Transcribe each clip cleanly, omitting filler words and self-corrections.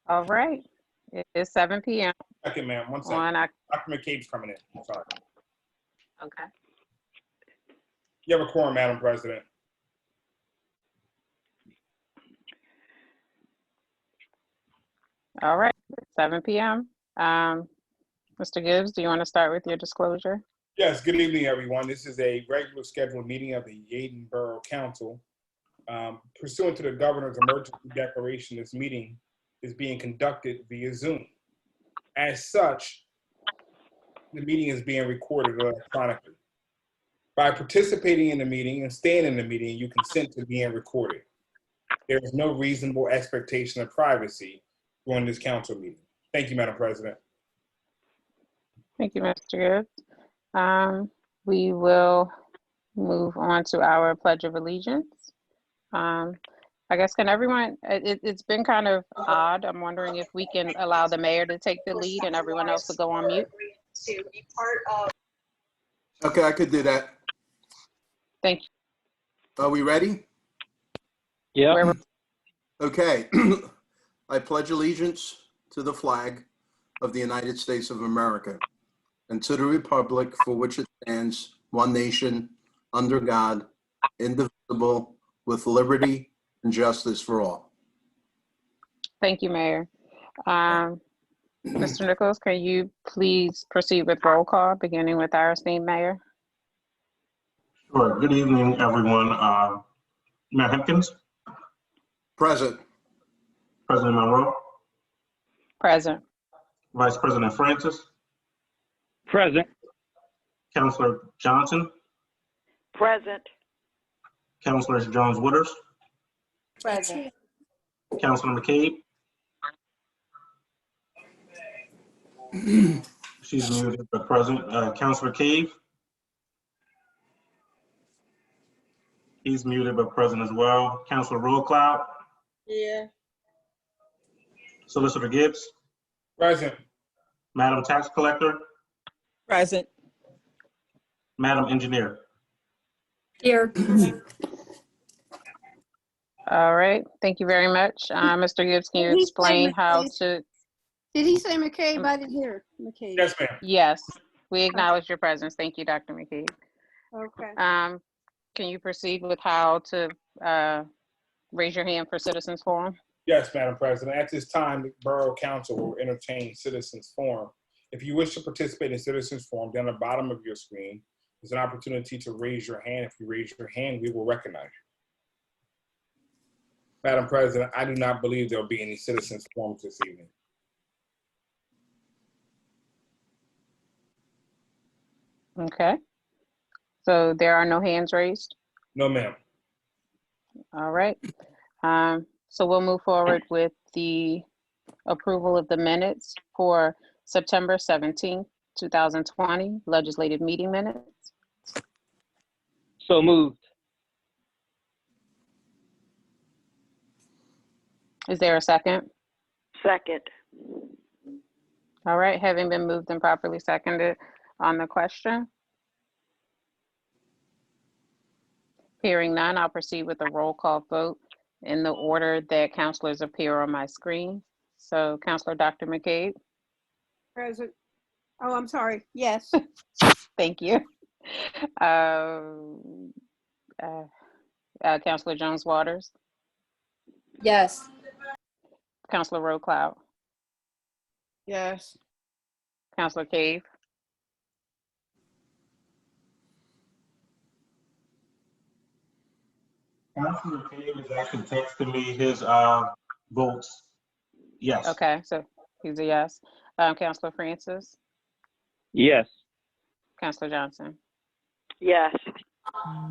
All right. It is 7 p.m. Second, ma'am. 1 second. Dr. McCabe's coming in. I'm sorry. Okay. You have a quorum, Madam President. All right. 7 p.m. Mr. Gibbs, do you want to start with your disclosure? Yes. Good evening, everyone. This is a regular scheduled meeting of the Yeadon Borough Council. Pursuant to the governor's emergency declaration, this meeting is being conducted via Zoom. As such, the meeting is being recorded electronically. By participating in the meeting and staying in the meeting, you consent to being recorded. There is no reasonable expectation of privacy during this council meeting. Thank you, Madam President. Thank you, Mr. Gibbs. We will move on to our Pledge of Allegiance. I guess, can everyone, it's been kind of odd. I'm wondering if we can allow the mayor to take the lead and everyone else to go on mute. Okay, I could do that. Thank you. Are we ready? Yeah. Okay. I pledge allegiance to the flag of the United States of America and to the republic for which it stands, one nation, under God, indivisible, with liberty and justice for all. Thank you, Mayor. Mr. Nichols, can you please proceed with roll call, beginning with our esteemed mayor? Sure. Good evening, everyone. Mayor Hempkins, Present. President Monroe, Present. Vice President Francis, Present. Councilor Johnson, Present. Councilor Jones-Wooders, Present. Councilor McCabe. She's muted but present. Councilor Cave. He's muted but present as well. Councilor Rollcloud. Yeah. Solicitor Gibbs. Present. Madam Tax Collector. Present. Madam Engineer. Here. All right, thank you very much. Mr. Gibbs, can you explain how to? Did he say McCabe? I didn't hear McCabe. Yes, ma'am. Yes, we acknowledge your presence. Thank you, Dr. McKee. Okay. Can you proceed with how to raise your hand for citizens forum? Yes, Madam President. At this time, the Borough Council will entertain citizens forum. If you wish to participate in citizens forum, down the bottom of your screen, there's an opportunity to raise your hand. If you raise your hand, we will recognize you. Madam President, I do not believe there will be any citizens forums this evening. Okay, so there are no hands raised? No, ma'am. All right, so we'll move forward with the approval of the minutes for September 17th, 2020, legislative meeting minutes. So moved. Is there a second? Second. All right, having been moved and properly seconded on the question. Hearing none, I'll proceed with a roll call vote in the order that councilors appear on my screen. So Councilor Dr. McCabe. Present. Oh, I'm sorry. Yes. Thank you. Councilor Jones-Waters. Yes. Councilor Rowe-Cloud. Yes. Councilor Cave. Councilor Cave is actually texting me his votes. Yes. Okay, so he's a yes. Councilor Francis. Yes. Councilor Johnson. Yes.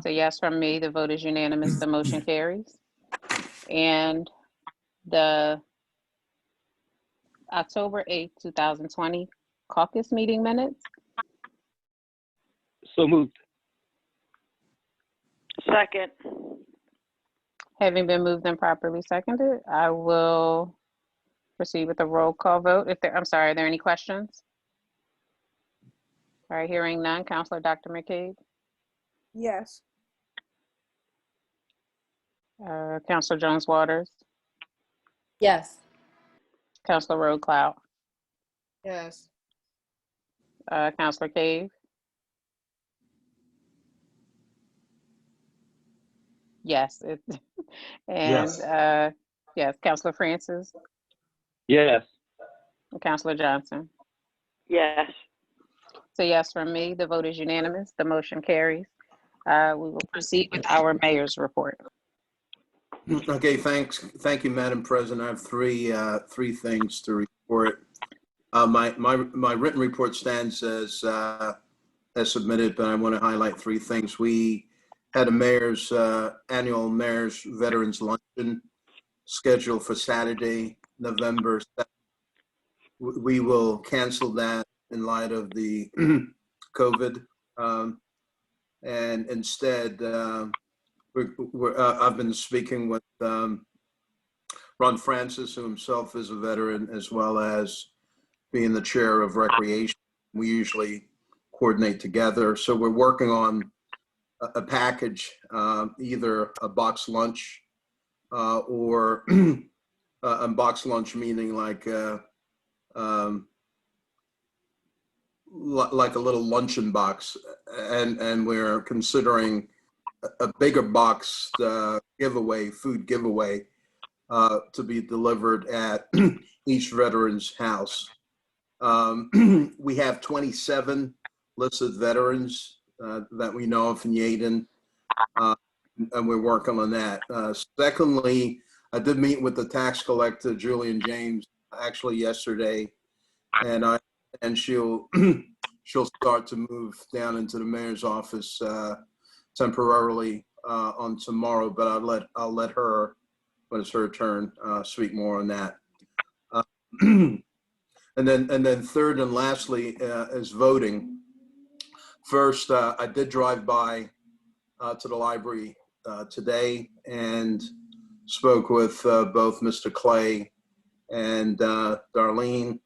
So yes from me, the vote is unanimous, the motion carries. And the October 8th, 2020 caucus meeting minutes. So moved. Second. Having been moved and properly seconded, I will proceed with a roll call vote. I'm sorry, are there any questions? All right, hearing none. Councilor Dr. McCabe. Yes. Councilor Jones-Waters. Yes. Counselor Road Cloud, Yes. Counselor Cave. Yes, and Yes. yes, Counselor Francis, Yes. and Counselor Johnson. Yes. So yes, from me, the vote is unanimous. The motion carries. We will proceed with our mayor's report. Okay, thanks. Thank you, Madam President. I have three things to report. My written report stands as submitted, but I want to highlight three things. We had a annual mayor's veterans luncheon scheduled for Saturday, November 7th. We will cancel that in light of the COVID, and instead, I've been speaking with Ron Francis, who himself is a veteran, as well as being the chair of recreation. We usually coordinate together. So we're working on a package, either a box lunch or a box lunch, meaning like a little luncheon box. And we're considering a bigger box food giveaway to be delivered at each veteran's house. We have 27 listed veterans that we know of in Yeadon, and we're working on that. Secondly, I did meet with the tax collector, Julian James, actually yesterday, and she'll start to move down into the mayor's office temporarily on tomorrow, but I'll let her, when it's her turn, speak more on that. And then third and lastly is voting. First, I did drive by to the library today and spoke with both Mr. Clay and Darlene,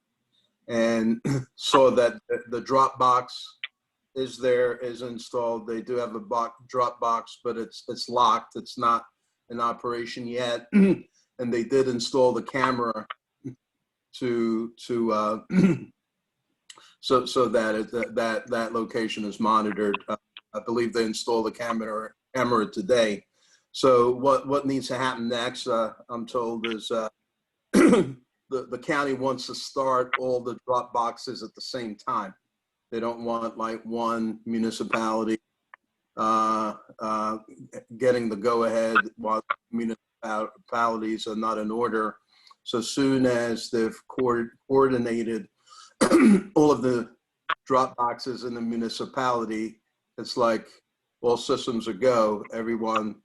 and saw that the drop box is installed. They do have a drop box, but it's locked. It's not in operation yet, and they did install the camera to so that location is monitored. I believe they installed the camera today. So what needs to happen next, I'm told, is the county wants to start all the drop boxes at the same time. They don't want like one municipality getting the go-ahead while municipalities are not in order. So soon as they've coordinated all of the drop boxes in the municipality, it's like all systems are go. Everyone,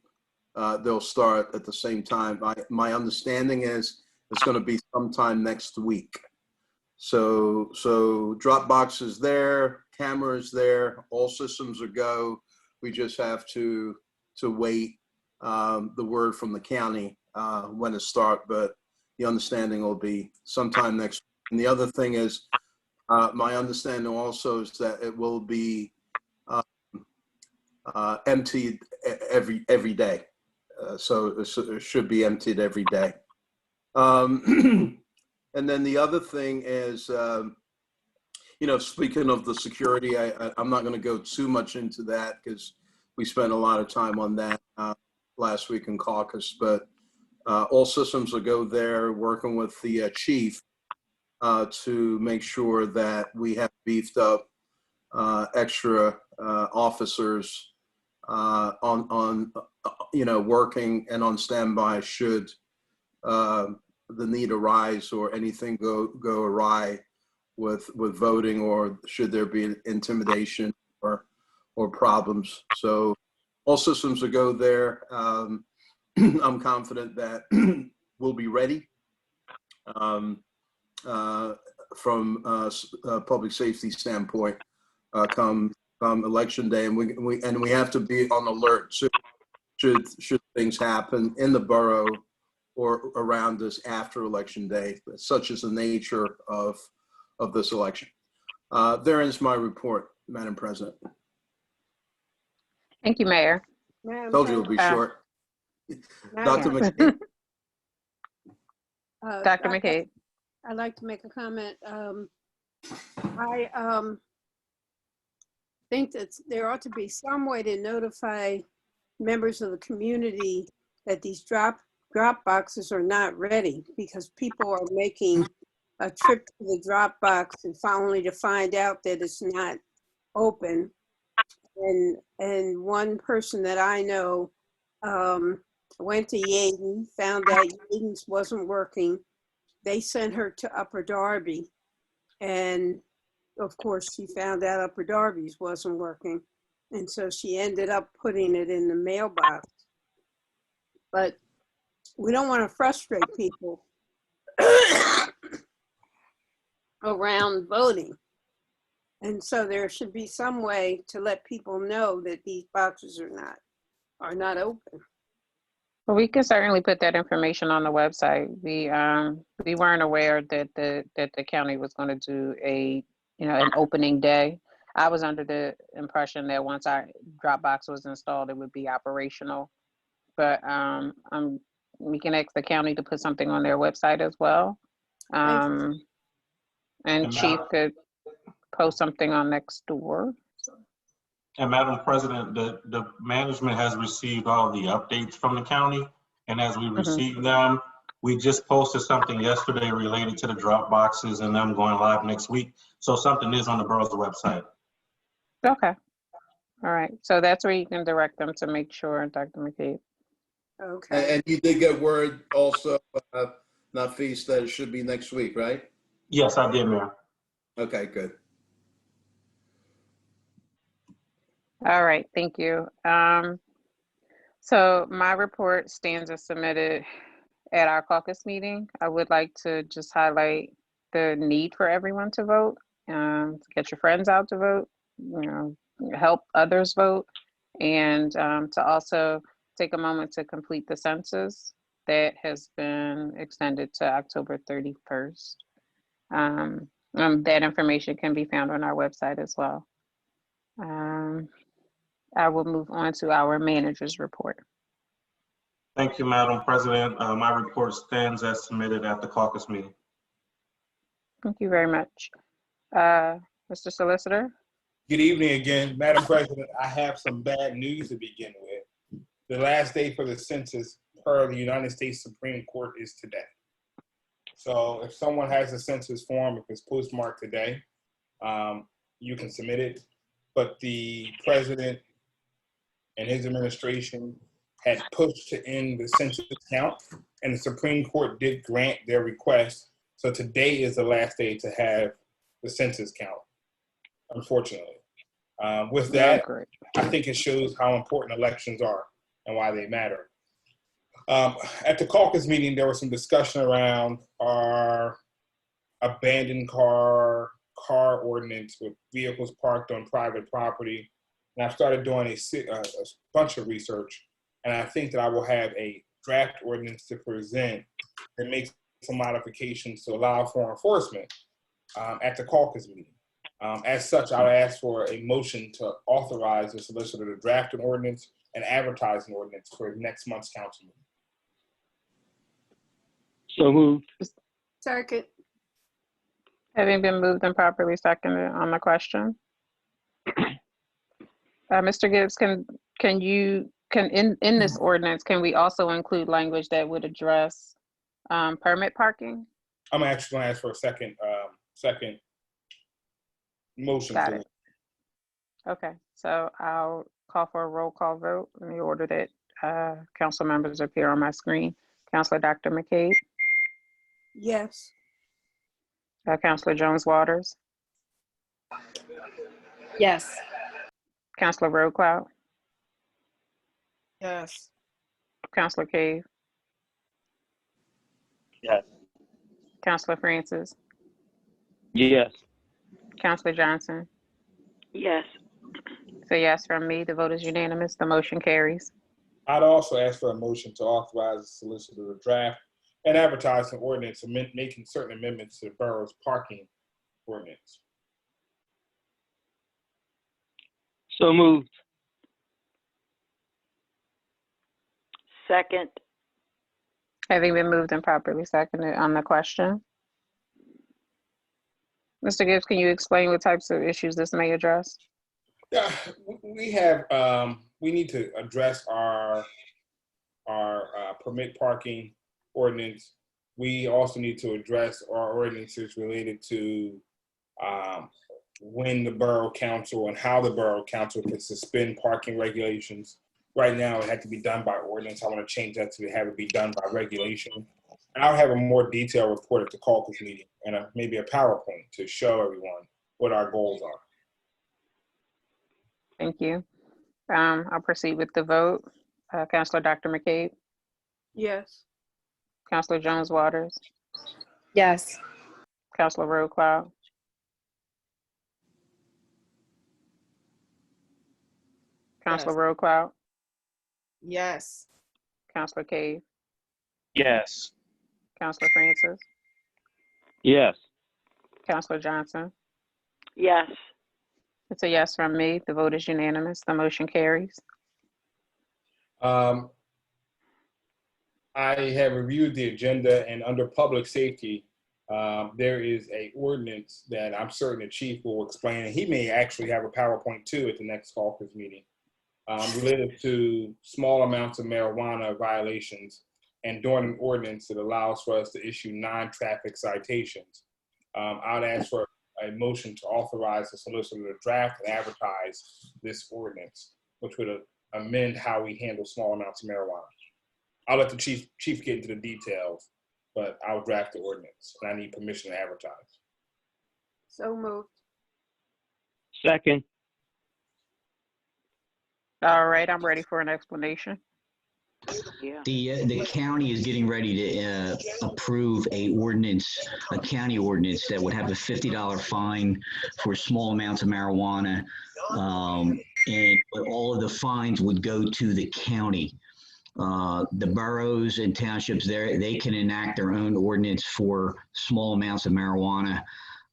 they'll start at the same time. My understanding is it's going to be sometime next week. So drop box is there, camera is there, all systems are go. We just have to wait the word from the county when to start, but the understanding will be sometime next week. And the other thing is, my understanding also is that it will be emptied every day. So it should be emptied every day. And then the other thing is, speaking of the security, I'm not going to go too much into that because we spent a lot of time on that last week in caucus, but all systems will go there, working with the chief to make sure that we have beefed up extra officers on working and on standby should the need arise or anything go awry with voting, or should there be intimidation or problems. So all systems will go there. I'm confident that we'll be ready from a public safety standpoint come election day, and we have to be on alert should things happen in the borough or around us after election day, such as the nature of this election. There ends my report, Madam President. Thank you, Mayor. Madam Told you it would be President, short. Madam Dr. President, McKay. Dr. McCabe. I'd like to make a comment. I think that there ought to be some way to notify members of the community that these drop boxes are not ready, because people are making a trip to the drop box and only to find out that it's not open. And one person that I know went to Yeadon, found out Yeadon's wasn't working. They sent her to Upper Darby, and of course she found out Upper Darby's wasn't working, and so she ended up putting it in the mailbox. But we don't want to frustrate people around voting. And so there should be some way to let people know that these boxes are not open. Well, we can certainly put that information on the website. We weren't aware that the county was going to do an opening day. I was under the impression that once our drop box was installed, it would be operational. But we can ask the county to put something on their website as well. And Chief could post something on Nextdoor. And Madam President, the management has received all the updates from the county. And as we receive them, we just posted something yesterday related to the drop boxes and them going live next week. So something is on the borough's website. Okay. All right. So that's where you can direct them to make sure, Dr. McCabe. Okay. And you did get word also, Nafis, that it should be next week, right? Yes, I did, Mayor. Okay, good. All right. Thank you. So my report stands as submitted at our caucus meeting. I would like to just highlight the need for everyone to vote, to get your friends out to vote, help others vote, and to also take a moment to complete the census that has been extended to October 31st. That information can be found on our website as well. I will move on to our manager's report. Thank you, Madam President. My report stands as submitted at the caucus meeting. Thank you very much. Mr. Solicitor? Good evening again. Madam President, I have some bad news to begin with. The last day for the census per the United States Supreme Court is today. So if someone has a census form, if it's postmarked today, you can submit it. But the president and his administration had pushed to end the census count, and the Supreme Court did grant their request. So today is the last day to have the census count, unfortunately. With that, I think it shows how important elections are and why they matter. At the caucus meeting, there was some discussion around our abandoned car ordinance with vehicles parked on private property. And I've started doing a bunch of research, and I think that I will have a draft ordinance to present that makes some modifications to allow for enforcement at the caucus meeting. As such, I'll ask for a motion to authorize the solicitor to draft an ordinance and advertise an ordinance for next month's council meeting. So moved. Second. Having been moved and properly seconded on the question. Mr. Gibbs, in this ordinance, can we also include language that would address permit parking? I'm actually going to ask for a second motion. Got it. Okay, so I'll call for a roll call vote in the order that council members appear on my screen. Councilor Dr. McCabe? Yes. Councilor Jones-Waters? Yes. Councilor Roadcloud? Yes. Councilor Cave? Yes. Councilor Francis? Yes. Councilor Johnson? Yes. So yes from me, the vote is unanimous, the motion carries. I'd also ask for a motion to authorize the solicitor to draft and advertise an ordinance making certain amendments to the borough's parking ordinance. So moved. Second. Having been moved and properly seconded on the question. Mr. Gibbs, can you explain what types of issues this may address? Yeah, we have, we need to address our permit parking ordinance. We also need to address our ordinances related to when the Borough Council and how the Borough Council can suspend parking regulations. Right now, it had to be done by ordinance. I want to change that to have it be done by regulation. And I'll have a more detailed report at the caucus meeting and maybe a PowerPoint to show everyone what our goals are. Thank you. I'll proceed with the vote. Councilor Dr. McCabe, Yes. Councilor Jones Waters, Yes. Councilor Road Cloud, Councilor Road Cloud, Yes. Councilor Cave, Yes. Councilor Francis, Yes. Councilor Johnson. Yes. It's a yes from me. The vote is unanimous. The motion carries. I have reviewed the agenda, and under public safety, there is a ordinance that I'm certain the chief will explain, and he may actually have a PowerPoint too at the next caucus meeting, related to small amounts of marijuana violations and during an ordinance that allows for us to issue non-traffic citations. I'd ask for a motion to authorize the solicitor to draft and advertise this ordinance, which would amend how we handle small amounts of marijuana. I'll let the chief get into the details, but I'll draft the ordinance, and I need permission to advertise. So moved. Second. All right, I'm ready for an explanation. Yeah. The county is getting ready to approve a county ordinance that would have a $50 fine for small amounts of marijuana, but all of the fines would go to the county. The boroughs and townships there, they can enact their own ordinance for small amounts of marijuana,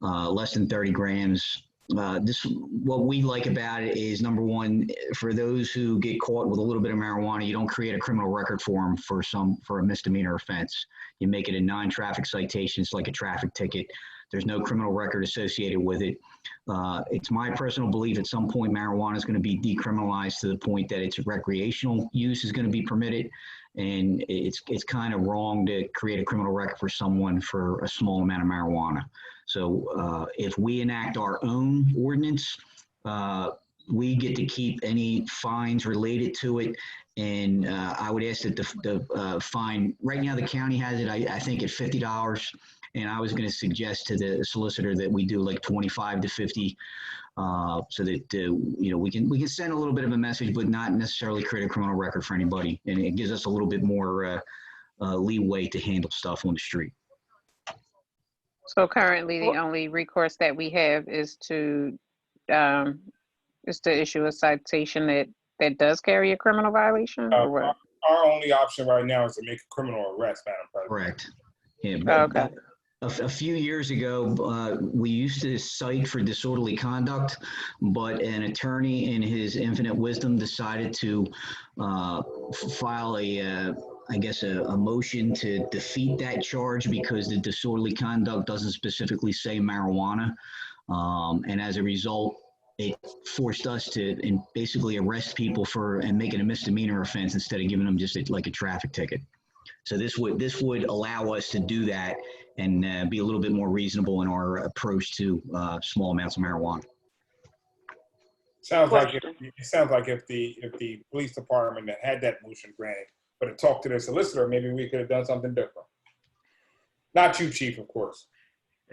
less than 30 grams. What we like about it is, number one, for those who get caught with a little bit of marijuana, you don't create a criminal record for them for a misdemeanor offense. You make it a non-traffic citation. It's like a traffic ticket. There's no criminal record associated with it. It's my personal belief at some point marijuana is going to be decriminalized to the point that its recreational use is going to be permitted. And it's kind of wrong to create a criminal record for someone for a small amount of marijuana. So if we enact our own ordinance, we get to keep any fines related to it. And I would ask that the fine, right now the county has it, I think at $50. And I was going to suggest to the solicitor that we do like 25 to 50, so that we can send a little bit of a message, but not necessarily create a criminal record for anybody. And it gives us a little bit more leeway to handle stuff on the street. So currently, the only recourse that we have is to issue a citation that does carry a criminal violation, or what? Our only option right now is to make a criminal arrest, Madam President. Correct. Yeah. Okay. A few years ago, we used to cite for disorderly conduct, but an attorney in his infinite wisdom decided to file a motion to defeat that charge because the disorderly conduct doesn't specifically say marijuana. And as a result, it forced us to basically arrest people and make it a misdemeanor offense instead of giving them just like a traffic ticket. So this would allow us to do that and be a little bit more reasonable in our approach to small amounts of marijuana. Sounds like if the police department that had that motion granted, but to talk to the solicitor, maybe we could have done something different. Not you, Chief, of course.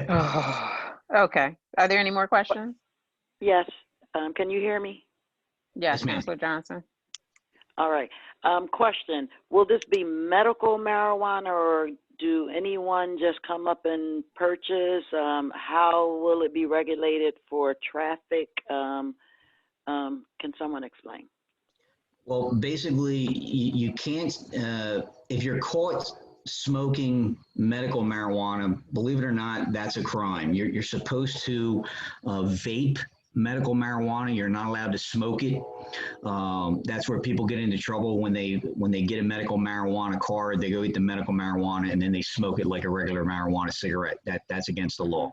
Okay. Are there any more questions? Yes. Can you hear me? Yes, Yes, ma'am. Councilor Johnson. All right. Question. Will this be medical marijuana, or do anyone just come up and purchase? How will it be regulated for traffic? Can someone explain? Well, basically, you can't, if you're caught smoking medical marijuana, believe it or not, that's a crime. You're supposed to vape medical marijuana. You're not allowed to smoke it. That's where people get into trouble when they get a medical marijuana card. They go get the medical marijuana and then they smoke it like a regular marijuana cigarette. That's against the law.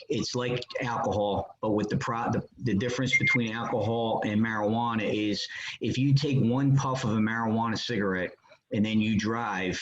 It's like alcohol, but with the difference between alcohol and marijuana is if you take one puff of a marijuana cigarette and then you drive,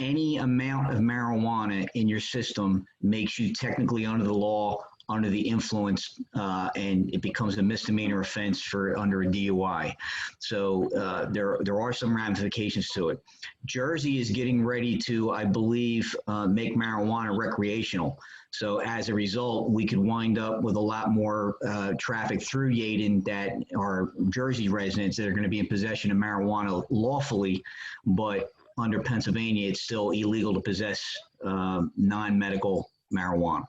any amount of marijuana in your system makes you technically under the law under the influence, and it becomes a misdemeanor offense under a DUI. So there are some ramifications to it. Jersey is getting ready to, I believe, make marijuana recreational. So as a result, we could wind up with a lot more traffic through Yeadon that are Jersey residents that are going to be in possession of marijuana lawfully, but under Pennsylvania, it's still illegal to possess non-medical marijuana.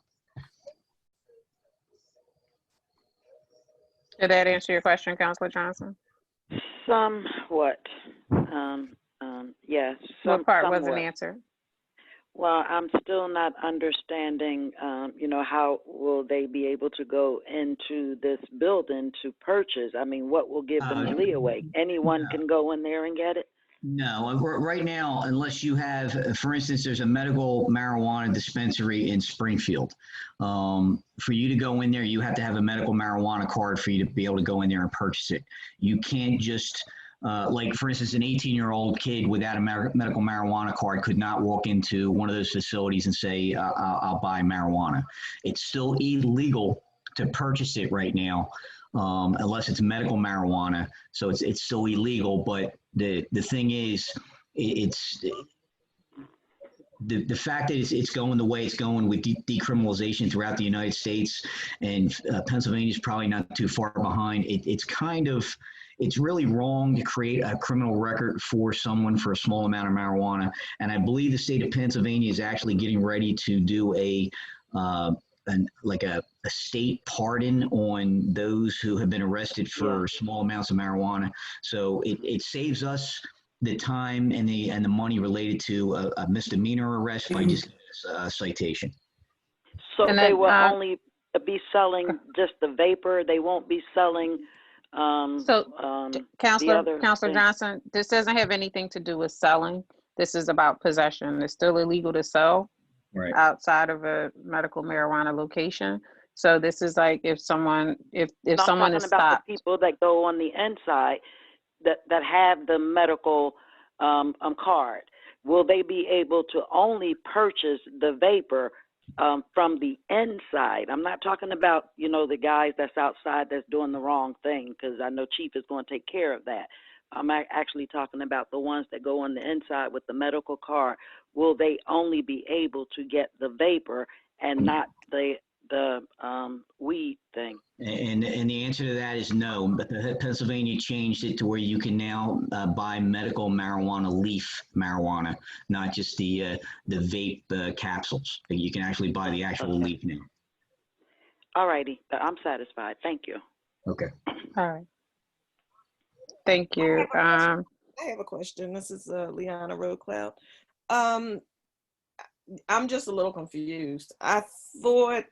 Did that answer your question, Councilor Johnson? Somewhat. Yes. What part somewhat. wasn't answered? Well, I'm still not understanding, how will they be able to go into this building to purchase? I mean, what will give them leeway? Anyone can go in there and get it? No, right now, unless you have, for instance, there's a medical marijuana dispensary in Springfield. For you to go in there, you have to have a medical marijuana card for you to be able to go in there and purchase it. You can't just, like for instance, an 18-year-old kid without a medical marijuana card could not walk into one of those facilities and say, I'll buy marijuana. It's still illegal to purchase it right now, unless it's medical marijuana. So it's still illegal, but the thing is, it's the fact that it's going the way it's going with decriminalization throughout the United States, and Pennsylvania is probably not too far behind. It's really wrong to create a criminal record for someone for a small amount of marijuana. And I believe the state of Pennsylvania is actually getting ready to do a state pardon on those who have been arrested for small amounts of marijuana. So it saves us the time and the money related to a misdemeanor arrest by just a citation. So And they then, will only be selling just the vapor. They won't be selling. Councilor Johnson, this doesn't have anything to do with selling. This is about possession. It's still illegal to sell outside of a medical marijuana location. So this is like if someone is about stopped. the people that go on the inside that have the medical card. Will they be able to only purchase the vapor from the inside? I'm not talking about, the guys that's outside that's doing the wrong thing, because I know Chief is going to take care of that. I'm actually talking about the ones that go on the inside with the medical card. Will they only be able to get the vapor and not the weed thing? And the answer to that is no. But Pennsylvania changed it to where you can now buy medical marijuana, leaf marijuana, not just the vape capsules. You can actually buy the actual leaf now. All righty, I'm satisfied. Thank you. Okay. All right. Thank you. I have a question. This is Liana Roadcloud. I'm just a little confused. I thought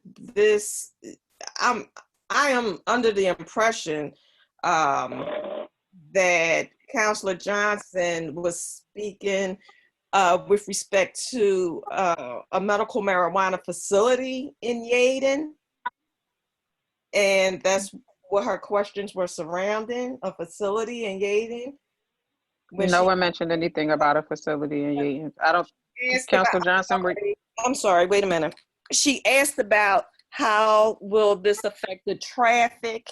I am under the impression that Councilor Johnson was speaking with respect to a medical marijuana facility in Yeadon. And that's what her questions were surrounding, a facility in Yeadon. No one mentioned anything about a facility in Yeadon. I don't. Councilor Johnson, I'm sorry, wait a minute. She asked about how will this affect the traffic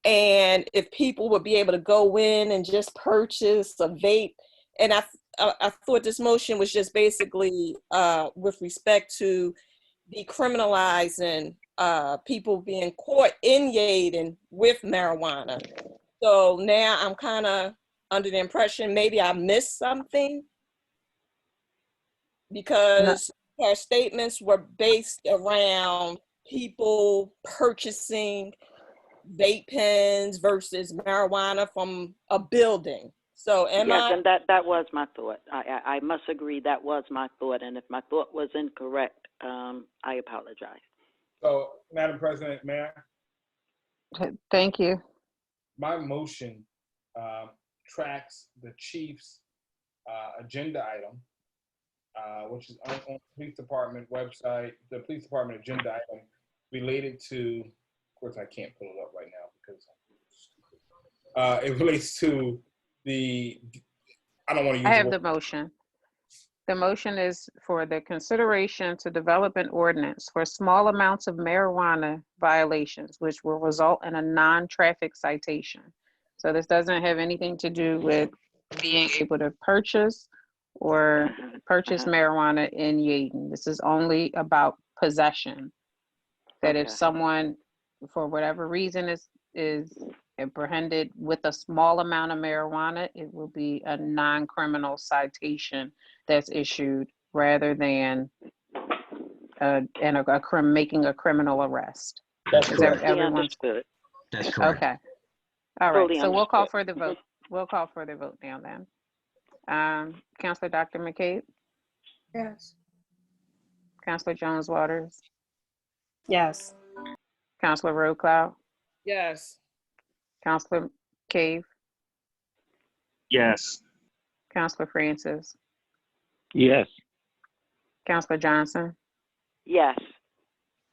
and if people would be able to go in and just purchase a vape. And I thought this motion was just basically with respect to decriminalizing people being caught in Yeadon with marijuana. So now I'm kind of under the impression maybe I missed something, because her statements were based around people purchasing vape pens versus marijuana from a building. So and that was my thought. I must agree that was my thought, and if my thought was incorrect, I apologize. So, Madam President, may I? Thank you. My motion tracks the chief's agenda item which is on the police department website, the police department agenda item related to, of course, I can't pull it up right now because it relates to the, I don't want to use I the have word. the motion. The motion is for the consideration to develop an ordinance for small amounts of marijuana violations, which will result in a non-traffic citation. So this doesn't have anything to do with being able to purchase or purchase marijuana in Yeadon. This is only about possession. That if someone, for whatever reason, is apprehended with a small amount of marijuana, it will be a non-criminal citation that's issued rather than making a criminal arrest. That's Is correct. everyone's That's correct. okay? All right. Totally So we'll call understood. for the vote. We'll call for the vote now then. Councilor Dr. McCabe, Yes. Councilor Jones Waters, Yes. Councilor Roadcloud, Yes. Councilor Cave, Yes. Councilor Francis, Yes. Councilor Johnson. Yes.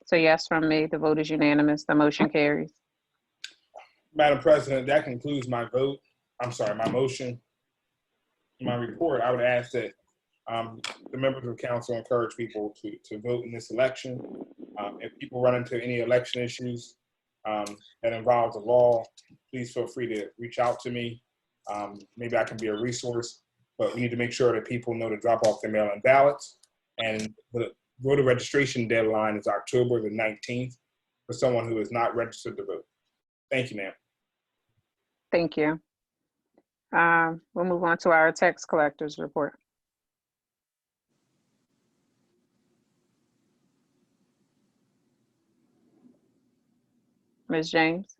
So yes from me, the vote is unanimous, the motion carries. Madam President, that concludes my vote. I'm sorry, my motion. My report, I would ask that the members of council encourage people to vote in this election. If people run into any election issues that involves the law, please feel free to reach out to me. Maybe I can be a resource, but we need to make sure that people know to drop off their mail-in ballots. And the voter registration deadline is October the 19th for someone who is not registered to vote. Thank you, ma'am. Thank you. We'll move on to our tax collectors report. Ms. James.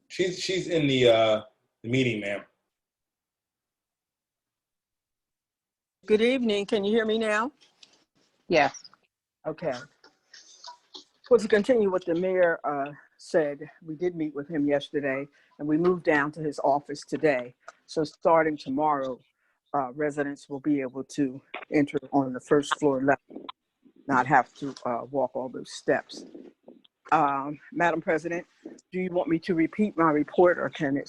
She's in the meeting, ma'am. Good evening. Can you hear me now? Yes. Okay. Well, to continue what the mayor said, we did meet with him yesterday and we moved down to his office today. So starting tomorrow, residents will be able to enter on the first floor level, not have to walk all those steps. Madam President, do you want me to repeat my report or can it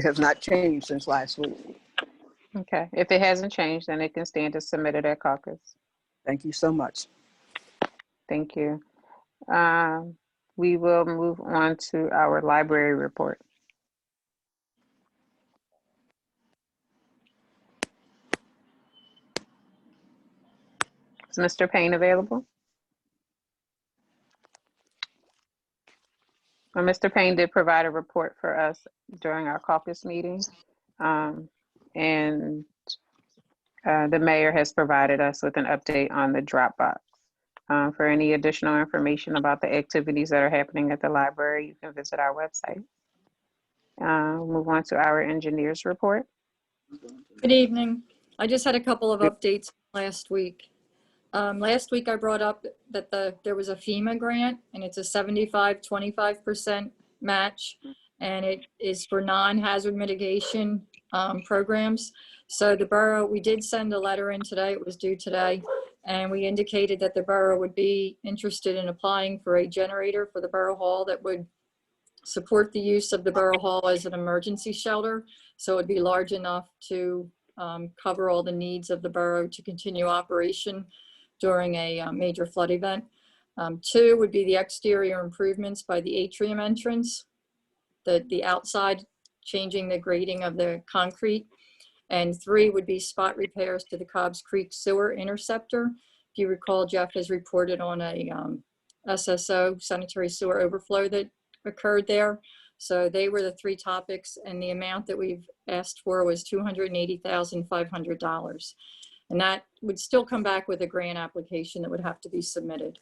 has not changed since last week? Okay. If it hasn't changed, then it can stand as submitted at caucus. Thank you so much. Thank you. We will move on to our library report. Is Mr. Payne available? Well, Mr. Payne did provide a report for us during our caucus meeting. And the mayor has provided us with an update on the Dropbox. For any additional information about the activities that are happening at the library, you can visit our website. We'll move on to our engineers report. Good evening. I just had a couple of updates last week. Last week I brought up that there was a FEMA grant and it's a 75-25% match and it is for non-hazard mitigation programs. So the borough, we did send a letter in today, it was due today, and we indicated that the borough would be interested in applying for a generator for the Borough Hall that would support the use of the Borough Hall as an emergency shelter. So it'd be large enough to cover all the needs of the borough to continue operation during a major flood event. 2 would be the exterior improvements by the atrium entrance, the outside, changing the grading of the concrete. And 3 would be spot repairs to the Cobbs Creek sewer interceptor. If you recall, Jeff has reported on a SSO, sanitary sewer overflow that occurred there. So they were the 3 topics, and the amount that we've asked for was $280,500. And that would still come back with a grant application that would have to be submitted.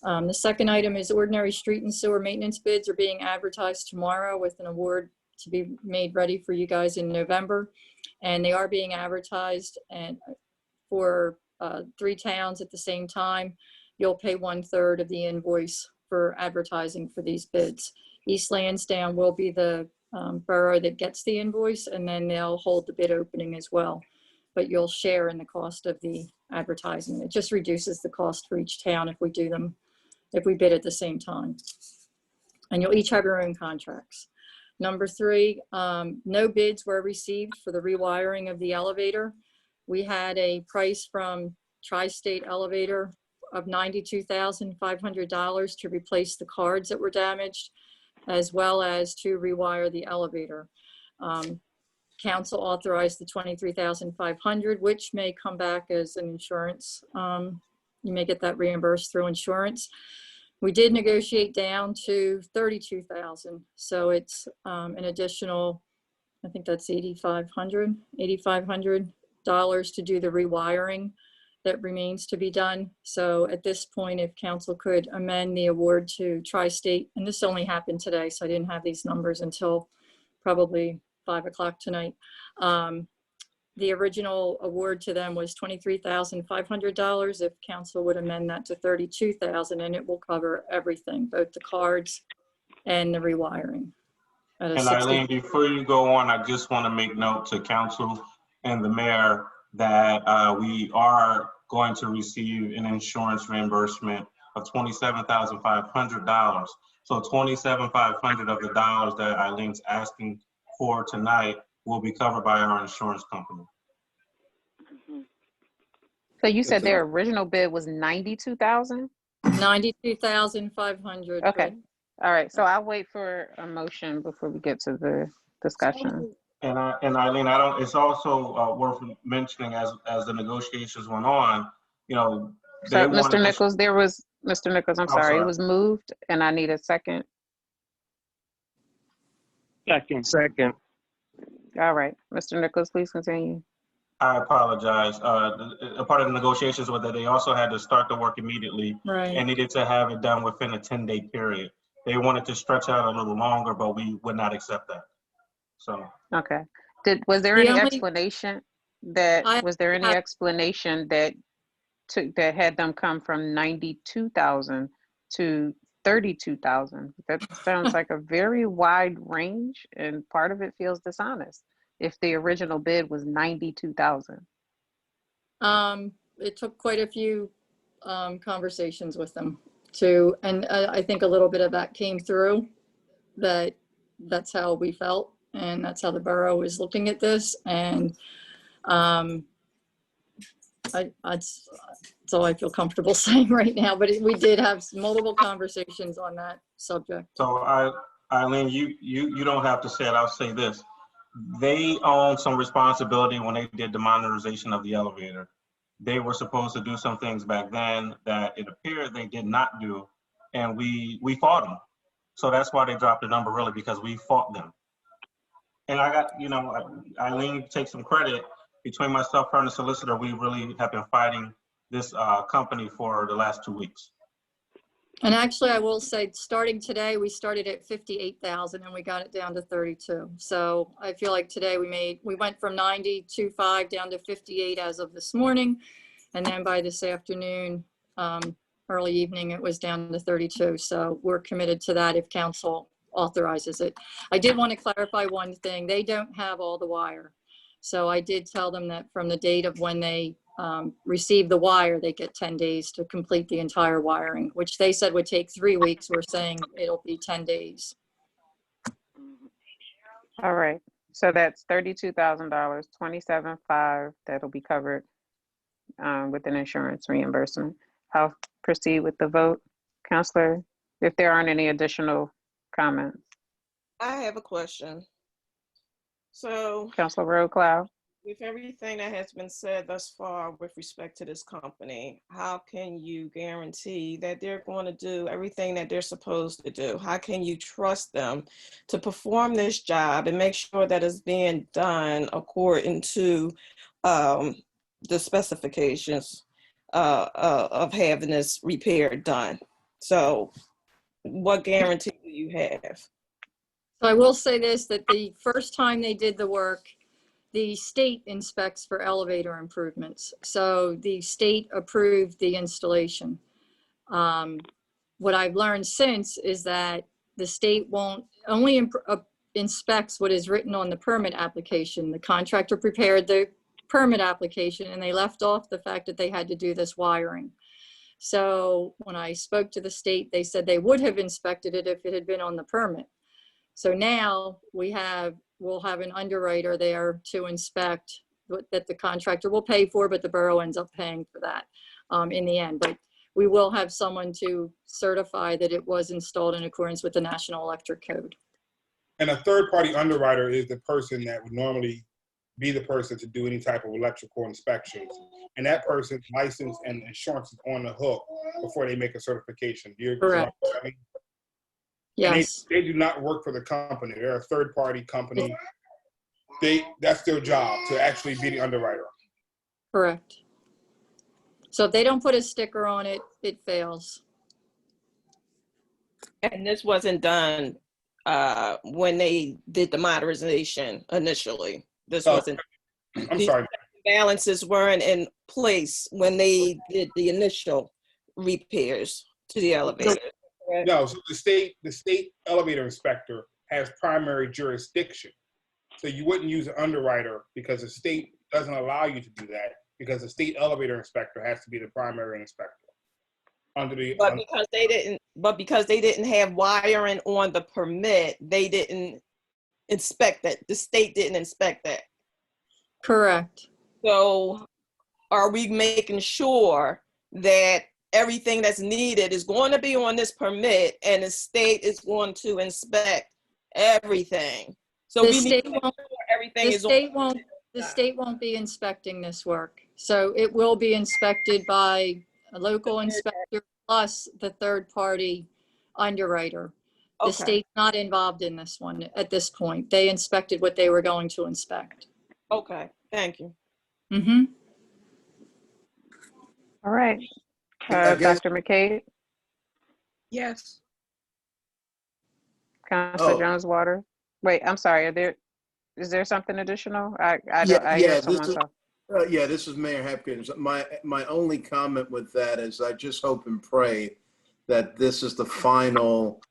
The second item is ordinary street and sewer maintenance bids are being advertised tomorrow with an award to be made ready for you guys in November. And they are being advertised and for 3 towns at the same time. You'll pay 1/3 of the invoice for advertising for these bids. East Lansdowne will be the borough that gets the invoice, and then they'll hold the bid opening as well. But you'll share in the cost of the advertising. It just reduces the cost for each town if we do them, if we bid at the same time. And you'll each have your own contracts. Number 3, no bids were received for the rewiring of the elevator. We had a price from Tri-State Elevator of $92,500 to replace the cards that were damaged, as well as to rewire the elevator. Council authorized the $23,500, which may come back as an insurance. You may get that reimbursed through insurance. We did negotiate down to $32,000, so it's an additional, I think that's $8,500 to do the rewiring that remains to be done. So at this point, if council could amend the award to Tri-State, and this only happened today, so I didn't have these numbers until probably 5 o'clock tonight. The original award to them was $23,500. If council would amend that to $32,000, and it will cover everything, both the cards and the rewiring. And Eileen, before you go on, I just want to make note to council and the mayor that we are going to receive an insurance reimbursement of $27,500. So $27,500 of the dollars that Eileen's asking for tonight will be covered by our insurance company. So you said their original bid was $92,000? $92,500. Okay. All right. So I'll wait for a motion before we get to the discussion. And Eileen, it's also worth mentioning as the negotiations went on, you know. So Mr. Nichols, Mr. Nichols, I'm sorry, it was moved and I need a second. Second. All right. Mr. Nichols, please continue. I apologize. A part of the negotiations was that they also had to start the work immediately, right, and needed to have it done within a 10-day period. They wanted to stretch out a little longer, but we would not accept that. So. Okay. Was there any explanation that that had them come from 92,000 to 32,000? That sounds like a very wide range, and part of it feels dishonest if the original bid was 92,000. It took quite a few conversations with them too, and I think a little bit of that came through, that's how we felt, and that's how the borough is looking at this. And that's all I feel comfortable saying right now, but we did have multiple conversations on that subject. So Eileen, you don't have to say it. I'll say this. They own some responsibility when they did the modernization of the elevator. They were supposed to do some things back then that it appeared they did not do, and we fought them. So that's why they dropped the number, really, because we fought them. And I got, Eileen takes some credit. Between myself, her, and the solicitor, we really have been fighting this company for the last 2 weeks. And actually, I will say, starting today, we started at 58,000 and we got it down to 32. So I feel like today we went from 92.5 down to 58 as of this morning. And then by this afternoon, early evening, it was down to 32. So we're committed to that if council authorizes it. I did want to clarify one thing. They don't have all the wire. So I did tell them that from the date of when they receive the wire, they get 10 days to complete the entire wiring, which they said would take 3 weeks. We're saying it'll be 10 days. All right. So that's $32,000, $27,500 that'll be covered with an insurance reimbursement. I'll proceed with the vote. Counselor, if there aren't any additional comments. I have a question. So, Counselor Rowe-Cloud. with everything that has been said thus far with respect to this company, how can you guarantee that they're going to do everything that they're supposed to do? How can you trust them to perform this job and make sure that it's being done according to the specifications of having this repair done? So what guarantee do you have? So I will say this, that the first time they did the work, the state inspects for elevator improvements. So the state approved the installation. What I've learned since is that the state won't only inspects what is written on the permit application. The contractor prepared the permit application and they left off the fact that they had to do this wiring. So when I spoke to the state, they said they would have inspected it if it had been on the permit. So now we'll have an underwriter there to inspect that the contractor will pay for, but the borough ends up paying for that in the end. But we will have someone to certify that it was installed in accordance with the National Electric Code. And a third-party underwriter is the person that would normally be the person to do any type of electrical inspections. And that person's license and insurance is on the hook before they make a certification. Do you agree? Correct. I mean? Yes. They do not work for the company. They're a third-party company. That's their job, to actually be the underwriter. Correct. So if they don't put a sticker on it, it fails. And this wasn't done when they did the modernization initially. This wasn't. I'm sorry. Balances weren't in place when they did the initial repairs to the elevator. No, so the state elevator inspector has primary jurisdiction. So you wouldn't use an underwriter because the state doesn't allow you to do that, because the state elevator inspector has to be the primary inspector. Because they didn't have wiring on the permit, they didn't inspect that. The state didn't inspect that. Correct. So are we making sure that everything that's needed is going to be on this permit and the state is going to inspect everything? So The we need state to make won't- sure everything is The state won't be inspecting this work. So it will be inspected by a local inspector plus the third party underwriter. The state's not involved in this one at this point. They inspected what they were going to inspect. Okay, thank you. Mm-hmm. All right. Dr. McCabe, Yes. Councilor Jones Waters. Wait, I'm sorry. Is there something additional? I hear someone talk. This is Mayor Hopkins. My only comment with that is I just hope and pray that this is the final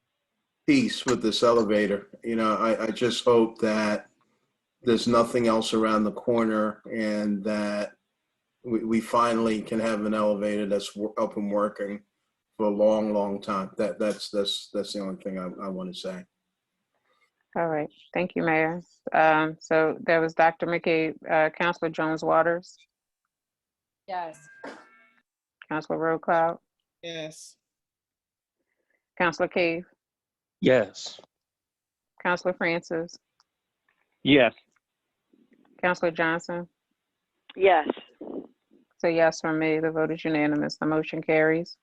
piece with this elevator. You know, I just hope that there's nothing else around the corner and that we finally can have an elevator that's up and working for a long, long time. That's the only thing I want to say. All right. Thank you, Mayor. So there was Dr. McCabe, Councilor Jones Waters, Yes. Councilor Road Cloud, Yes. Councilor Cave, Yes. Councilor Francis, Yes. Councilor Johnson. Yes. So yes from me, the vote is unanimous. The motion carries.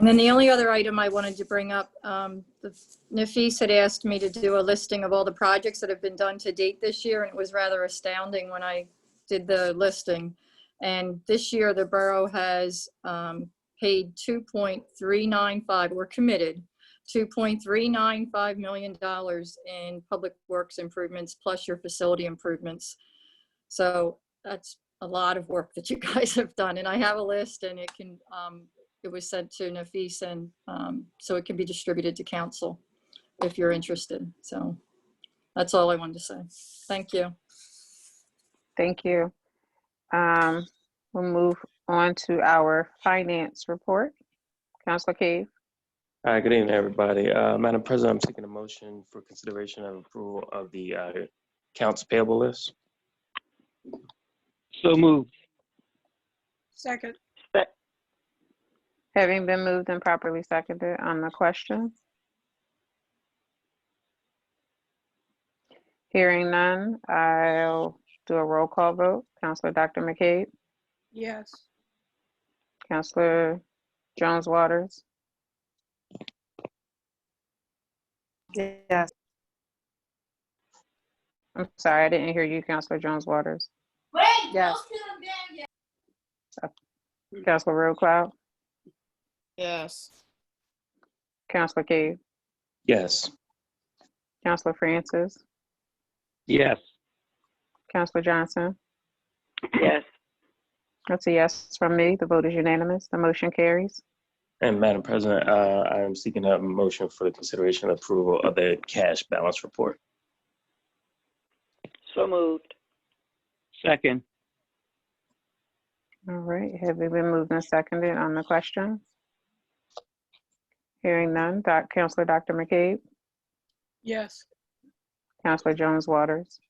And then the only other item I wanted to bring up, Nafis had asked me to do a listing of all the projects that have been done to date this year, and it was rather astounding when I did the listing. And this year, the borough has paid $2.395, we're committed, $2.395 million in public works improvements, plus your facility improvements. So that's a lot of work that you guys have done. And I have a list, and it can, it was sent to Nafis, and so it can be distributed to council if you're interested. So that's all I wanted to say. Thank you. Thank you. We'll move on to our finance report. Councilor Cave. Hi, good evening, everybody. Madam President, I'm seeking a motion for consideration and approval of the accounts payable list. So moved. Second. Having been moved and properly seconded, on the question? Hearing none, I'll do a roll call vote. Councilor Dr. McCabe, Yes. Councilor Jones Waters, Yes. I'm sorry, I didn't hear you, Councilor Jones Waters. Yes. Councilor Road Cloud, Yes. Councilor Cave, Yes. Councilor Francis, Yes. Councilor Johnson. Yes. That's a yes from me. The vote is unanimous. The motion carries. And Madam President, I am seeking a motion for the consideration and approval of the cash balance report. So moved. Second. All right, have we been moved and seconded on the question? Hearing none, Councilor Dr. McCabe, Yes. Councilor Jones Waters,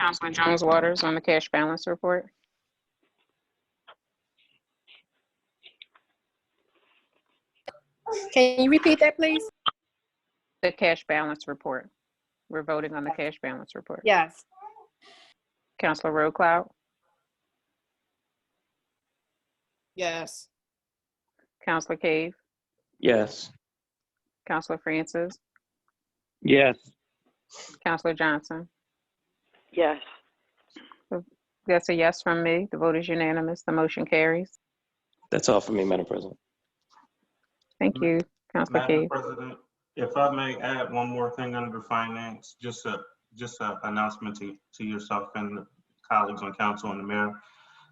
Councilor Jones Waters on the cash balance report. Can you repeat that, please? The cash balance report. We're voting on the cash balance report. Yes. Councilor Roadcloud, Yes. Councilor Cave, Yes. Councilor Francis, Yes. Councilor Johnson. Yes. That's a yes from me. The vote is unanimous. The motion carries. That's all for me, Madam President. Thank you, Councilor Madam Cave. President, if I may add one more thing under finance, just a announcement to yourself and the colleagues on council and the mayor.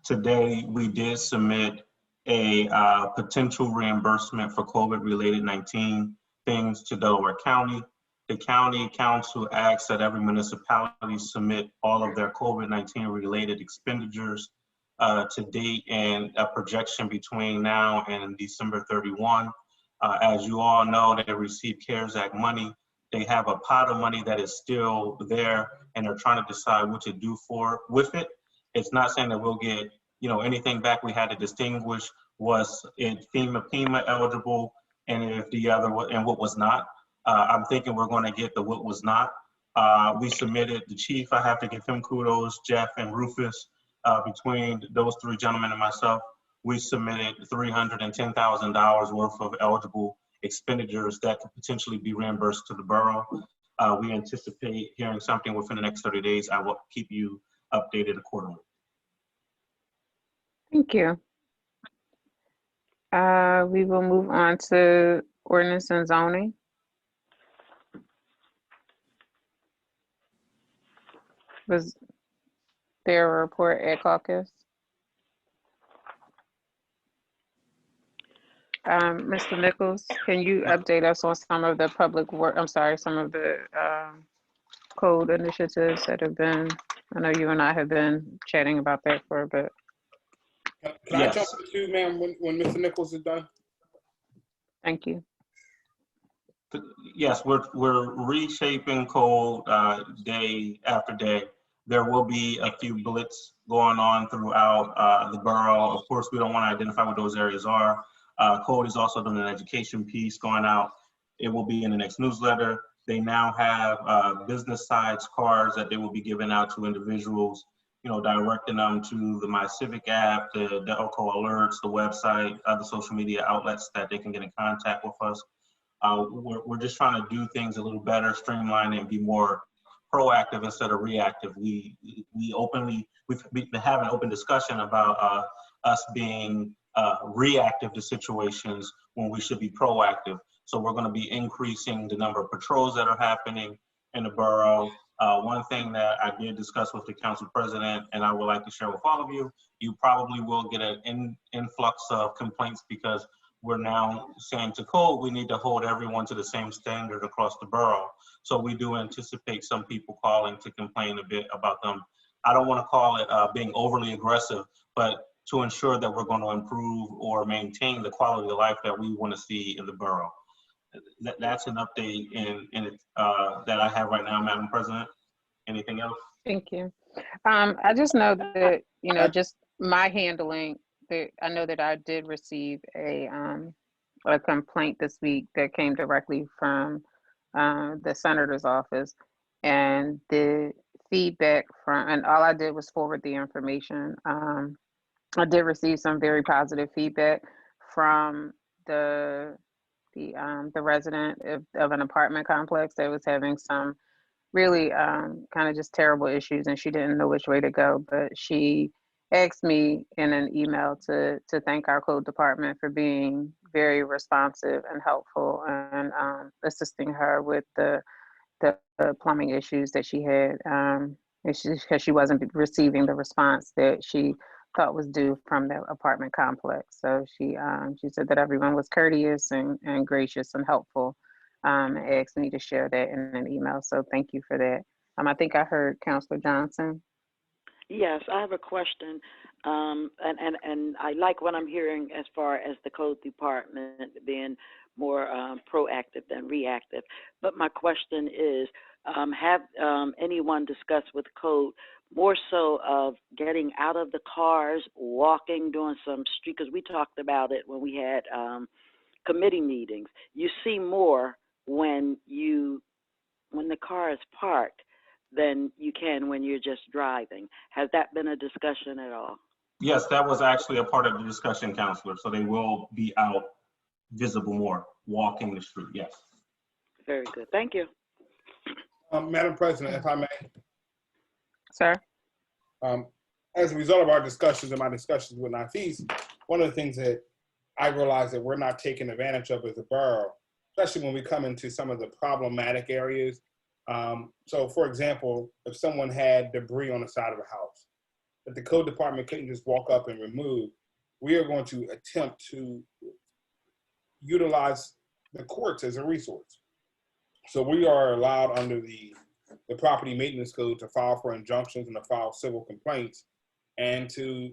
Today, we did submit a potential reimbursement for COVID-19 things to Delaware County. The county council asks that every municipality submit all of their COVID-19 related expenditures to date and a projection between now and December 31. As you all know, they received CARES Act money. They have a pot of money that is still there, and they're trying to decide what to do with it. It's not saying that we'll get, anything back. We had to distinguish was it FEMA eligible, and if the other and what was not. I'm thinking we're going to get the what was not. We submitted the chief. I have to give him kudos. Jeff and Rufus, between those three gentlemen and myself, we submitted $310,000 worth of eligible expenditures that could potentially be reimbursed to the borough. We anticipate hearing something within the next 30 days. I will keep you updated accordingly. Thank you. We will move on to ordinance and zoning. Was there a report at caucus? Mr. Nichols, can you update us on some of the some of the code initiatives that have been, I know you and I have been chatting about that for a bit. Can I jump to you, ma'am, when Mr. Nichols is done? Thank you. Yes, we're reshaping code day after day. There will be a few blitz going on throughout the borough. Of course, we don't want to identify what those areas are. Code is also doing an education piece going out. It will be in the next newsletter. They now have business sides cards that they will be giving out to individuals, directing them to the My Civic app, the Delco alerts, the website, other social media outlets that they can get in contact with us. We're just trying to do things a little better, streamline and be more proactive instead of reactive. We've been having an open discussion about us being reactive to situations when we should be proactive. So we're going to be increasing the number of patrols that are happening in the borough. One thing that I did discuss with the council president, and I would like to share with all of you, you probably will get an influx of complaints because we're now saying to code, we need to hold everyone to the same standard across the borough. So we do anticipate some people calling to complain a bit about them. I don't want to call it being overly aggressive, but to ensure that we're going to improve or maintain the quality of life that we want to see in the borough. That's an update that I have right now, Madam President. Anything else? Thank you. I just know that, just my handling, I know that I did receive a complaint this week that came directly from the senator's office, and the feedback and all I did was forward the information. I did receive some very positive feedback from the resident of an apartment complex that was having some really kind of just terrible issues, and she didn't know which way to go. But she asked me in an email to thank our code department for being very responsive and helpful and assisting her with the plumbing issues that she had, because she wasn't receiving the response that she thought was due from the apartment complex. So she said that everyone was courteous and gracious and helpful, and asked me to share that in an email. So thank you for that. I think I heard Councilor Johnson. Yes, I have a question, and I like what I'm hearing as far as the code department being more proactive than reactive. But my question is, have anyone discussed with code more so of getting out of the cars, walking, doing some street, because we talked about it when we had committee meetings. You see more when the car is parked than you can when you're just driving. Has that been a discussion at all? Yes, that was actually a part of the discussion, Counselor. So they will be out visible more, walking the street, yes. Very good, thank you. Madam President, if I may. Sir. As a result of our discussions and my discussions with Nafis, one of the things that I realize that we're not taking advantage of as a borough, especially when we come into some of the problematic areas. So for example, if someone had debris on the side of a house that the code department couldn't just walk up and remove, we are going to attempt to utilize the courts as a resource. So we are allowed under the property maintenance code to file for injunctions and to file civil complaints, and to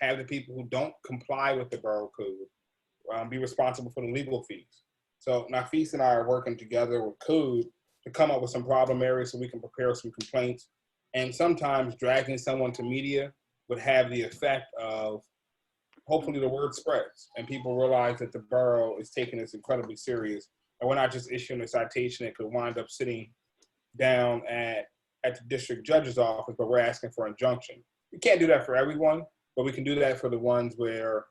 have the people who don't comply with the borough code be responsible for the legal fees. So Nafis and I are working together with code to come up with some problem areas so we can prepare some complaints. And sometimes dragging someone to media would have the effect of, hopefully the word spreads and people realize that the borough is taking this incredibly serious. And we're not just issuing a citation that could wind up sitting down at the district judge's office, but we're asking for injunction. We can't do that for everyone, but we can do that for the ones where,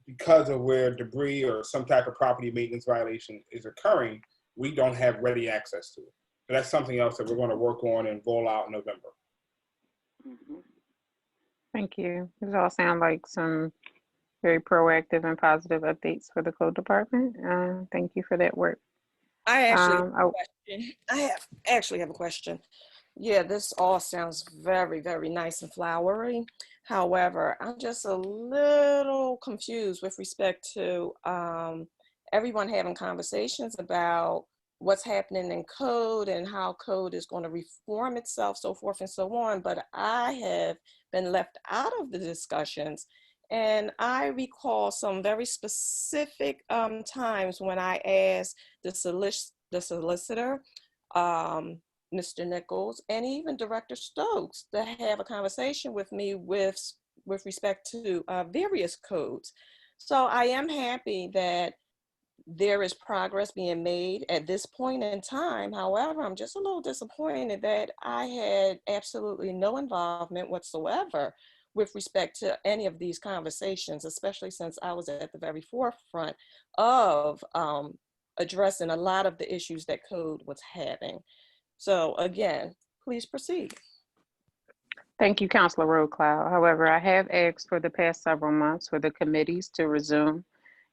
because of where debris or some type of property maintenance violation is occurring, we don't have ready access to it. So that's something else that we're going to work on and roll out in November. Thank you. These all sound like some very proactive and positive updates for the code department. Thank you for that work. I actually have a question. Yeah, this all sounds very, very nice and flowery. However, I'm just a little confused with respect to everyone having conversations about what's happening in code and how code is going to reform itself, so forth and so on. But I have been left out of the discussions. And I recall some very specific times when I asked the solicitor, Mr. Nichols, and even Director Stokes to have a conversation with me with respect to various codes. So I am happy that there is progress being made at this point in time. However, I'm just a little disappointed that I had absolutely no involvement whatsoever with respect to any of these conversations, especially since I was at the very forefront of addressing a lot of the issues that code was having. So again, please proceed. Thank you, Councilor Roadcloud. However, I have asked for the past several months for the committees to resume.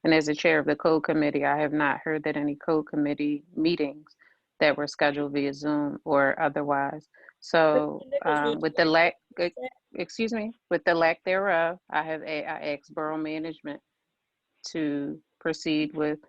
And as a chair of the code committee, I have not heard that any code committee meetings that were scheduled via Zoom or otherwise. So with the lack, with the lack thereof, I asked borough management to proceed with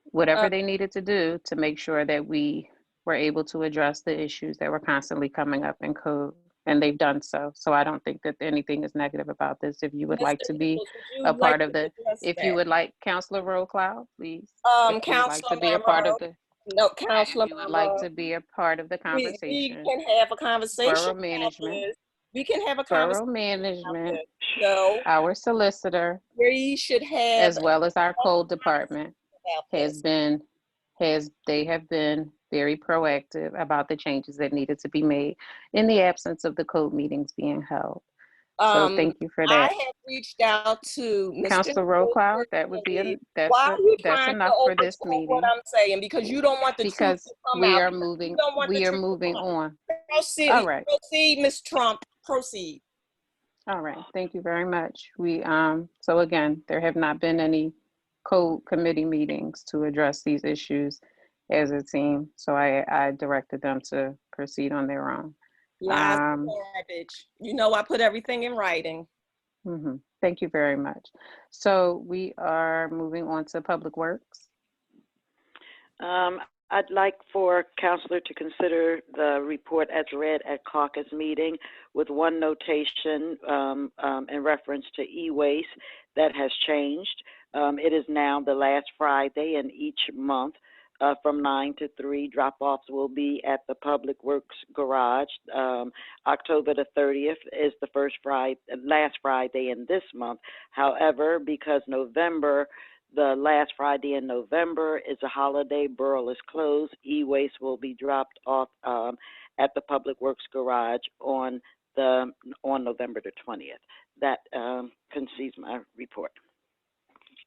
whatever they needed to do to make sure that we were able to address the issues that were constantly coming up in code. And they've done so. So I don't think that anything is negative about this. If you would like to be a part of the, if you would like, Councilor Roadcloud, please. If you would like to be a part of the, no, Councilor, if you would like to be a part of the conversation, we can have a conversation. Borough management. We can have a conversation. Borough management. No. Our solicitor. We should have. As well as our code department they have been very proactive about the changes that needed to be made in the absence of the code meetings being held. So thank you for that. I have reached out to Mr. Councilor Roadcloud. That would be that's enough for this meeting. What I'm saying, because you don't want the truth to come out. We are moving on. Proceed. All right. Proceed, Ms. Trump. Proceed. All right. Thank you very much. We so again, there have not been any code committee meetings to address these issues as a team. So I directed them to proceed on their own. Garbage. You know, I put everything in writing. Thank you very much. So we are moving on to Public Works. I'd like for Counselor to consider the report as read at caucus meeting with one notation in reference to e-waste that has changed. It is now the last Friday in each month from 9 to 3. Drop-offs will be at the Public Works Garage. October the 30th is the last Friday in this month. However, because the last Friday in November is a holiday, Borough is closed, e-waste will be dropped off at the Public Works Garage on November the 20th. That concedes my report.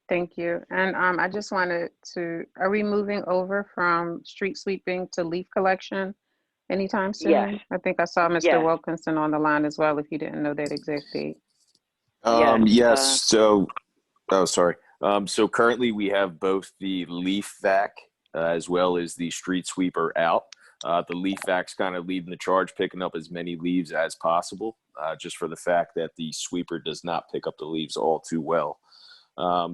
Thank you. And I just wanted to, are we moving over from street sweeping to leaf collection anytime soon? Yes. I think I saw Mr. Yes. Wilkinson on the line as well, if you didn't know that exact date. Yes. So currently we have both the leaf vac as well as the street sweeper out. The leaf vac's kind of leading the charge, picking up as many leaves as possible, just for the fact that the sweeper does not pick up the leaves all too well.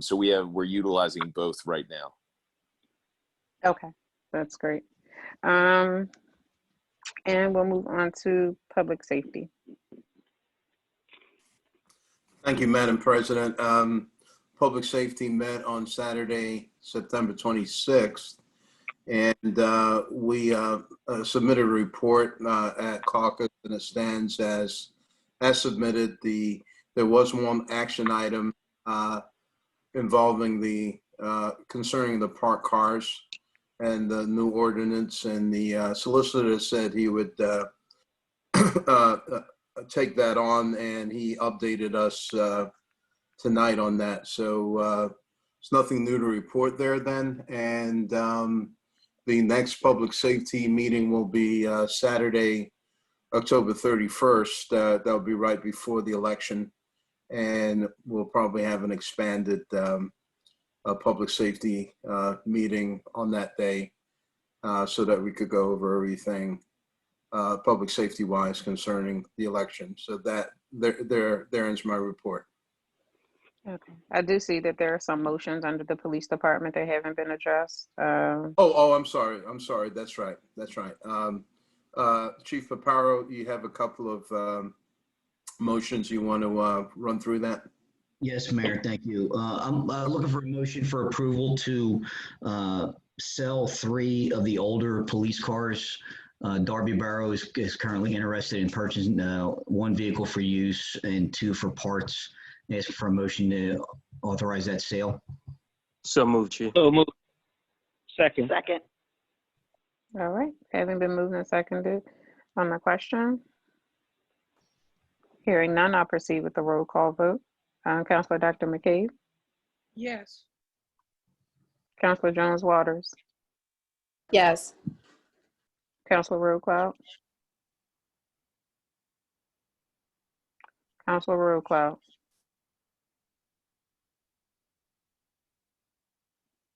So we're utilizing both right now. Okay, that's great. And we'll move on to public safety. Thank you, Madam President. Public Safety met on Saturday, September 26th, and we submitted a report at caucus, and it stands as submitted. There was one action item involving concerning the parked cars and the new ordinance, and the solicitor said he would take that on, and he updated us tonight on that. So there's nothing new to report there then. And the next public safety meeting will be Saturday, October 31st. That'll be right before the election. And we'll probably have an expanded public safety meeting on that day so that we could go over everything public safety wise concerning the election. So that there ends my report. Okay. I do see that there are some motions under the police department that haven't been addressed. I'm sorry. That's right. Chief Paparo, you have a couple of motions. You want to run through that? Yes, Mayor, thank you. I'm looking for a motion for approval to sell 3 of the older police cars. Darby Borough is currently interested in purchasing 1 vehicle for use and 2 for parts. Ask for a motion to authorize that sale. So moved, Chief. So moved. Second. Second. All right, having been moved and seconded on the question. Hearing none, I'll proceed with the roll call vote. Councilor Dr. McCabe, Yes. Councilor Jones Waters, Yes. Councilor Road Cloud, Councilor Road Cloud,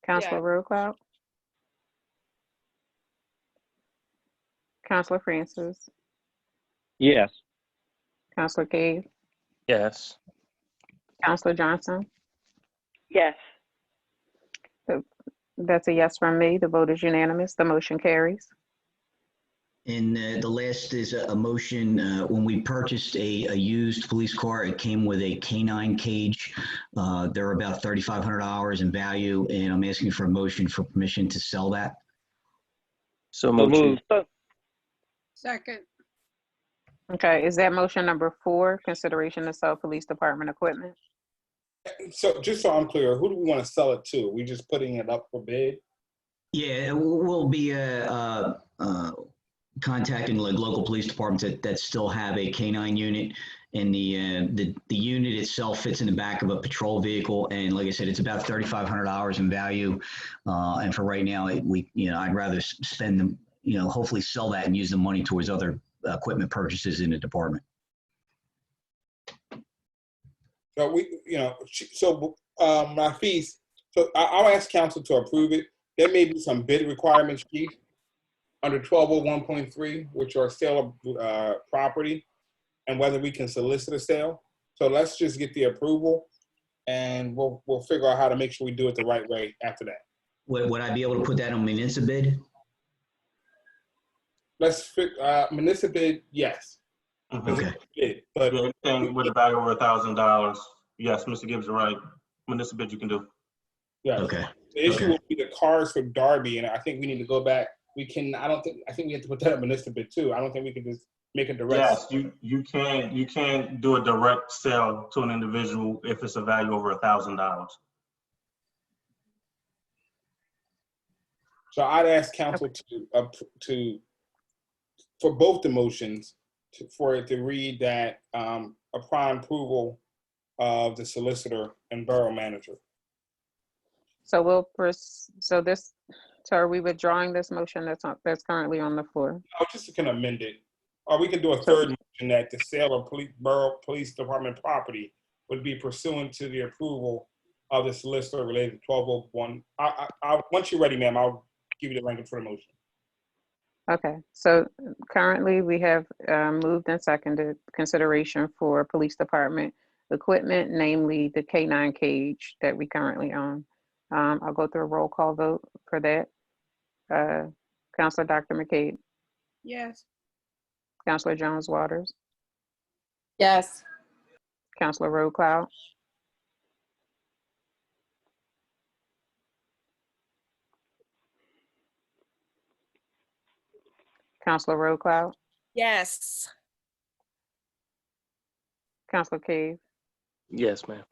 Councilor Road Cloud, Councilor Francis, Yes. Councilor Cave, Yes. Councilor Johnson. Yes. That's a yes from me. The vote is unanimous. The motion carries. And the last is a motion, when we purchased a used police car, it came with a canine cage. They're about $3,500 in value, and I'm asking for a motion for permission to sell that. So moved, Chief. Second. Okay, is that motion number 4, consideration to sell police department equipment? So just so I'm clear, who do we want to sell it to? Are we just putting it up for bid? Yeah, we'll be contacting like local police departments that still have a canine unit, and the unit itself fits in the back of a patrol vehicle, and like I said, it's about $3,500 in value. And for right now, I'd rather spend them, hopefully sell that and use the money towards other equipment purchases in the department. So Rafiz, so I'll ask council to approve it. There may be some bid requirements, Chief, under 1201.3, which are sale of property, and whether we can solicit a sale. So let's just get the approval, and we'll figure out how to make sure we do it the right way after that. Would I be able to put that on municipal bid? Let's municipal bid, yes. Okay. Bid, but anything with a value over $1,000, yes, Mr. Gibbs, you're right. Municipal bid you can do. yeah. Okay. The issue Okay. will be the cars for Darby, and I think we need to go back. I think we have to put that on municipal bid too. I don't think we can just make a direct. Yes, you can't do a direct sale to an individual if it's a value over $1,000. So I'd ask council to for both the motions, for it to read that upon approval of the solicitor and borough manager. So so are we withdrawing this motion that's currently on the floor? Oh, just can amend it. Or we can do a third motion that the sale of borough police department property would be pursuant to the approval of the solicitor related to 1201. Once you're ready, ma'am, I'll give you the language for the motion. Okay, so currently we have moved and seconded consideration for police department equipment, namely the K9 cage that we currently own. I'll go through a roll call vote for that. Councilor Dr. McCabe, Yes. Councilor Jones Waters, Yes. Councilor Roadcloud, Councilor Roadcloud, Yes. Councilor Cave, Yes, ma'am.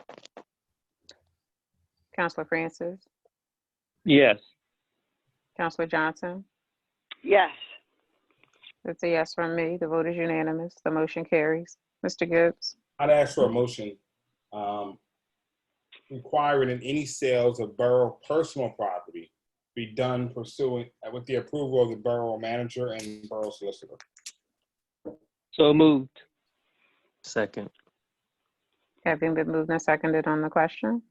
Councilor Francis, Yes. Councilor Johnson. Yes. That's a yes from me. The vote is unanimous. The motion carries. Mr. Gibbs. I'd ask for a motion requiring in any sales of borough personal property be done pursuant with the approval of the borough manager and borough solicitor. So moved. Second. Having been moved and seconded on the question.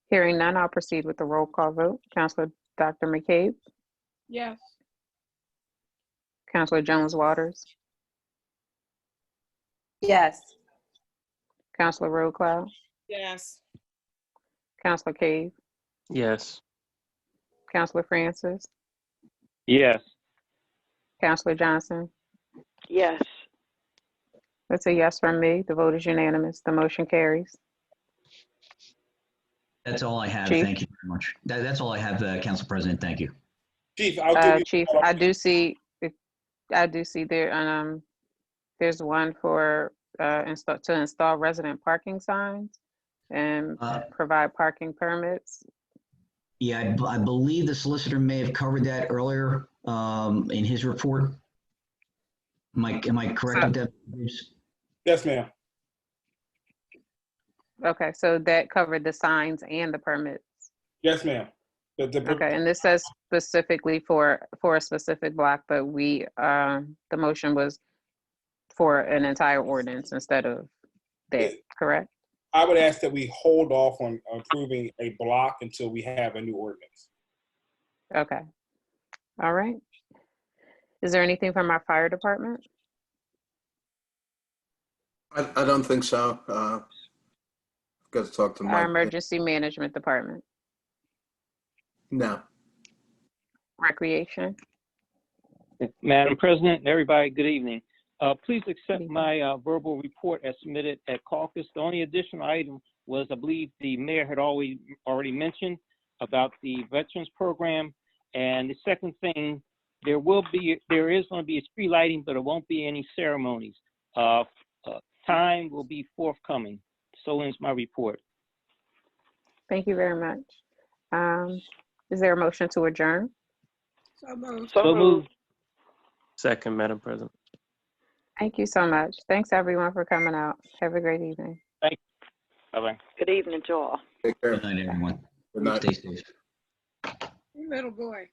Hearing none, I'll proceed with the roll call vote. Councilor Dr. McCabe, Yes. Councilor Jones Waters, Yes. Councilor Roadcloud, Yes. Councilor Cave, Yes. Councilor Francis, Yes. Councilor Johnson. Yes. That's a yes from me. The vote is unanimous. The motion carries. That's all I have. Chief? Thank you very much. That's all I have, Council President. Thank you. Chief, I'll give you. Chief, I do see there, there's one for to install resident parking signs and provide parking permits. Yeah, I believe the solicitor may have covered that earlier in his report. Am I correct with that? Yes, ma'am. Okay, so that covered the signs and the permits. Yes, ma'am. Okay, and this says specifically for a specific block, but the motion was for an entire ordinance instead of that, correct? I would ask that we hold off on approving a block until we have a new ordinance. Okay. All right. Is there anything from our fire department? I don't think so. I've got to talk to Mike. Our emergency management department? No. Recreation? Madam President, everybody, good evening. Please accept my verbal report as submitted at caucus. The only additional item was, I believe the mayor had already mentioned about the veterans program. And the second thing, there is going to be a street lighting, but it won't be any ceremonies. Time will be forthcoming. So ends my report. Thank you very much. Is there a motion to adjourn? So moved. So moved. Second, Madam President. Thank you so much. Thanks everyone for coming out. Have a great evening. Thank you. Bye-bye. Good evening to all. Take care. Good night, everyone. Good night. Stay safe. You little boy.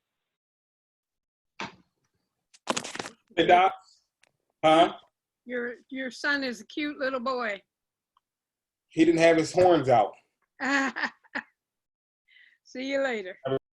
Hey, Doc? Huh? Your son is a cute little boy. He didn't have his horns out. See you later.